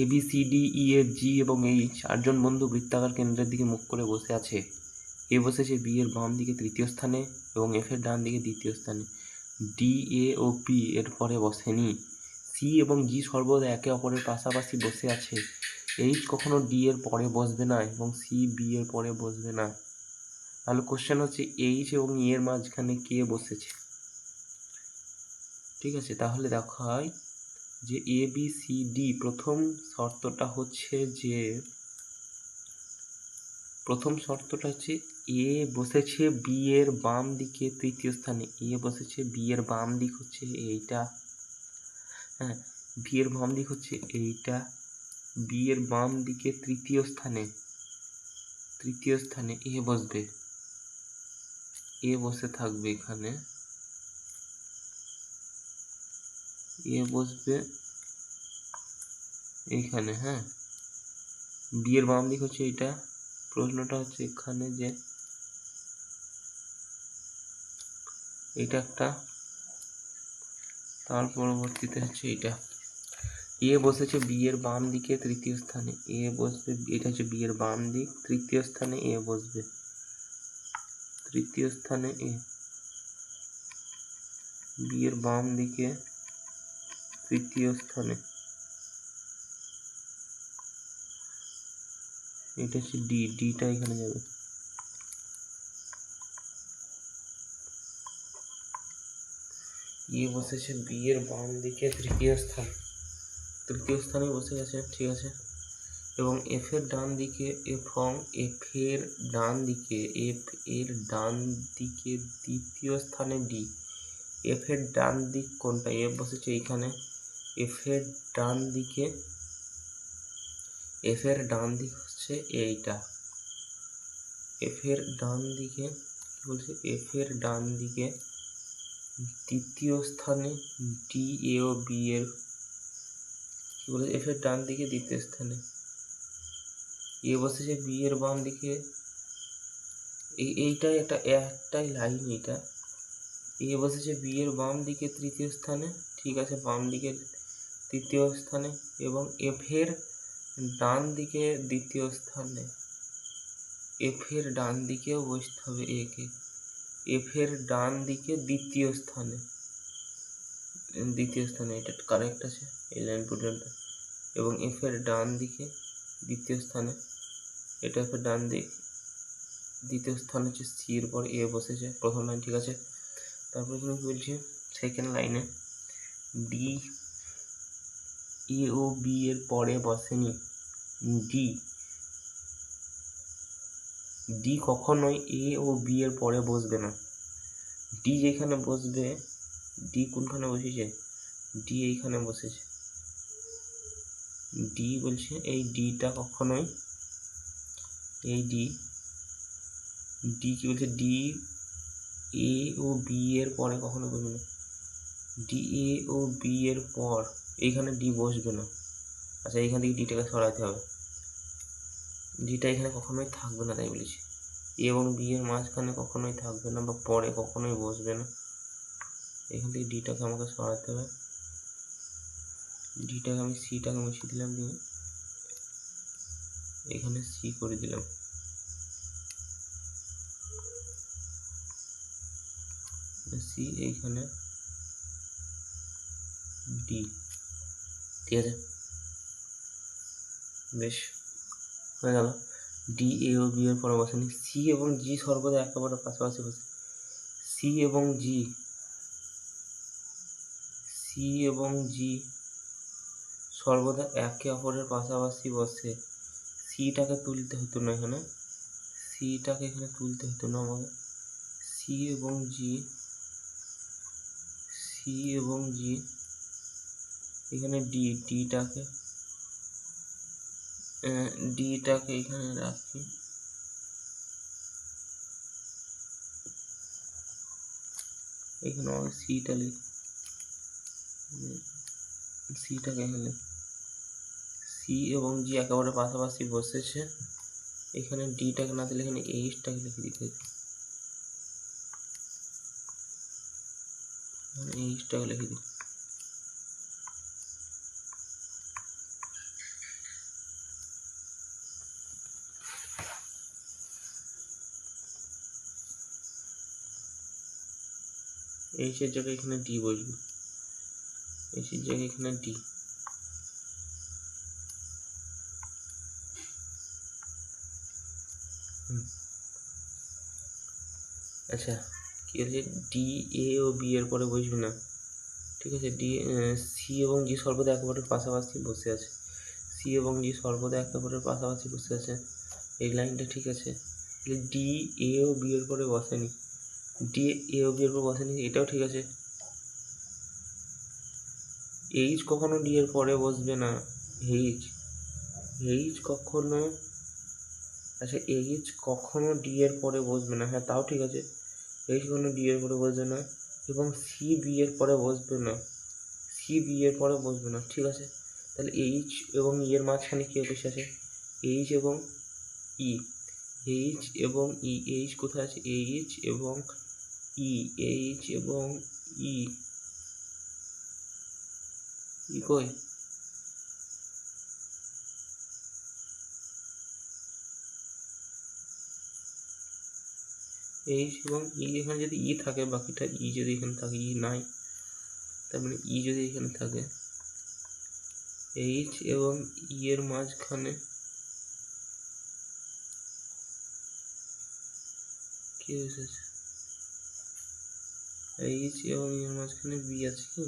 ABCDEFG এবং H চারজন বন্ধু বৃত্তাকার কেন্দ্রের দিকে মুখ করে বসে আছে। এ বসেছে B এর বাম দিকে তৃতীয় স্থানে এবং F এর ডান দিকে দ্বিতীয় স্থানে। D, A ও P এর পরে বসেনি। C এবং G সর্বদা একে অপরের পাশাপাশি বসে আছে। H কখনো D এর পরে বসবে না এবং C B এর পরে বসবে না। তাহলে কোশ্চেন হচ্ছে H এবং E এর মাঝখানে কে বসেছে? ঠিক আছে, তাহলে দেখা হয় যে ABCD প্রথম শর্তটা হচ্ছে A বসেছে B এর বাম দিকে তৃতীয় স্থানে। A বসেছে B এর বাম দিক হচ্ছে এইটা, হ্যাঁ, B এর বাম দিক হচ্ছে এইটা। B এর বাম দিকে তৃতীয় স্থানে A বসবে। A বসে থাকবে এখানে, A বসবে এইখানে, হ্যাঁ। B এর বাম দিক হচ্ছে এইটা। প্রশ্নটা হচ্ছে এখানে যে এটা একটা, তার পরবর্তীতে হচ্ছে এটা। A বসেছে B এর বাম দিকে তৃতীয় স্থানে। A বসবে, এটা হচ্ছে B এর বাম দিক, তৃতীয় স্থানে A বসবে। তৃতীয় স্থানে A, B এর বাম দিকে তৃতীয় স্থানে। এটা হচ্ছে D, Dটা এখানে যাবে। A বসেছে B এর বাম দিকে তৃতীয় স্থানে বসে গেছে, ঠিক আছে। এবং F এর ডান দিকে F এর ডান দিকে দ্বিতীয় স্থানে D। F এর ডান দিক কোনটা? F বসেছে এইখানে। F এর ডান দিক হচ্ছে এইটা। F এর ডান দিকে কি বলছে? F এর ডান দিকে দ্বিতীয় স্থানে D, A ও B এর কি বলে? F এর ডান দিকে দ্বিতীয় স্থানে A বসেছে B এর বাম দিকে। এইটাই একটাই লাইন এটা। A বসেছে B এর বাম দিকে তৃতীয় স্থানে, ঠিক আছে, বাম দিকে তৃতীয় স্থানে। এবং F এর ডান দিকে দ্বিতীয় স্থানে। F এর ডান দিকেও বসতে হবে A কে। F এর ডান দিকে দ্বিতীয় স্থানে, এটা কারেক্ট আছে এই লাইন পর্যন্ত। এবং F এর ডান দিকে দ্বিতীয় স্থানে, এটা F এর ডান দিক দ্বিতীয় স্থান হচ্ছে C এর পর A বসেছে, প্রথম লাইন, ঠিক আছে। তারপরে তুমি কি বলছে? সেকেন্ড লাইনে D, A ও B এর পরে বসেনি। D কখনোই A ও B এর পরে বসবে না। D যেখানে বসবে, D কোনখানে বসেছে? D এইখানে বসেছে। D বলছে এই Dটা কখনোই, এই D কি বলছে? D A ও B এর পরে কখনো বসবে না। D A ও B এর পর এইখানে D বসবে না। আচ্ছা, এইখান থেকে Dটাকে সরাতে হবে। Dটা এখানে কখনোই থাকবে না, তাই বলেছি। A এবং B এর মাঝখানে কখনোই থাকবে না বা পরে কখনোই বসবে না। এখান থেকে Dটাকে আমাকে সরাতে হবে। Dটাকে আমি Cটাকে মুছে দিলাম, দিয়ে এখানে C করে দিলাম। C এইখানে D, ঠিক আছে, বেশ হয়ে গেল। D, A ও B এর পরে বসেনি। C এবং G সর্বদা একেবারে পাশাপাশি বসে। C এবং G সর্বদা একে অপরের পাশাপাশি বসে। Cটাকে তুলতে হতো না এখানে, Cটাকে এখানে তুলতে হতো না আমাকে। C এবং G এখানে Dটাকে এখানে রাখি। এখানে আমাকে Cটা লিখি, Cটাকে এখানে C এবং G একেবারে পাশাপাশি বসেছে। এখানে Dটাকে না দিলে এখানে Hটাকে লিখে দিতে হতো, Hটাকে লিখে দিই। এইচ এর জায়গায় এখানে ডি বসবে, এইচ এর জায়গায় এখানে ডি। আচ্ছা কি আছে, ডি এ ও বি এর পরে বসবে না, ঠিক আছে। ডি সি এবং জি সর্বদা একেবারে পাশাপাশি বসে আছে, সি এবং জি সর্বদা একেবারে পাশাপাশি বসে আছে, এই লাইনটা ঠিক আছে। ডি এ ও বি এর পরে বসেনি, ডি এ ও বি এর পরে বসেনি, এটাও ঠিক আছে। এইচ কখনো ডি এর পরে বসবে না, এইচ এইচ কখনো, আচ্ছা এইচ কখনো ডি এর পরে বসবে না, হ্যাঁ তাও ঠিক আছে, এইচ কখনো ডি এর পরে বসবে না, এবং সি বি এর পরে বসবে না, সি বি এর পরে বসবে না, ঠিক আছে। তাহলে এইচ এবং ই এর মাঝখানে কী বসে আছে, এইচ এবং ই, এইচ এবং ই, এইচ কোথায় আছে, এইচ এবং ই, এইচ এবং ই, ই কই, এইচ এবং ই, এখানে যদি ই থাকে বাকিটা ই, যদি এখানে থাকে ই নাই, তার মানে ই যদি এখানে থাকে, এইচ এবং ই এর মাঝখানে কি বসেছে, এইচ এবং ই এর মাঝখানে বি আছে কি,